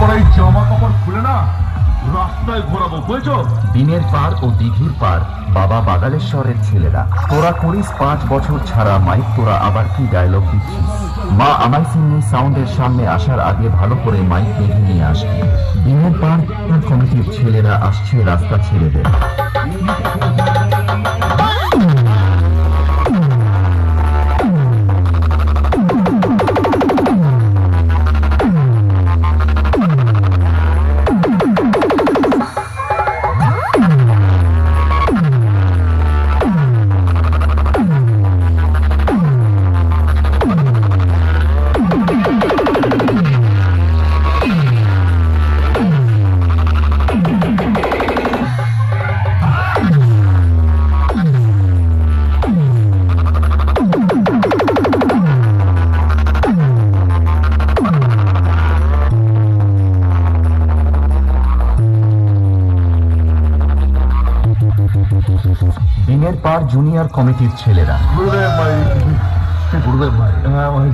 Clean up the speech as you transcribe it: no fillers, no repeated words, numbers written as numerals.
এরপর এই জামা কাপড় খুলে না রাস্তায় ঘোরাবো, বুঝেছো? দিনের পার ও দিঘির পার বাবা বাগালেশ্বরের ছেলেরা। তোরা করিস 5 বছর ছাড়া মাইক, তোরা আবার কি ডায়লগ দিচ্ছিস? মা আমায় সিন্নি সাউন্ডের সামনে আসার আগে ভালো করে মাইক বেঁধে নিয়ে আসবি। দিনের পার কমিটির ছেলেরা আসছে রাস্তা ছেড়ে দে। দিনের পার জুনিয়র কমিটির ছেলেরা। গুরুদেব ভাই, গুরুদেব ভাই, হ্যাঁ ভাই।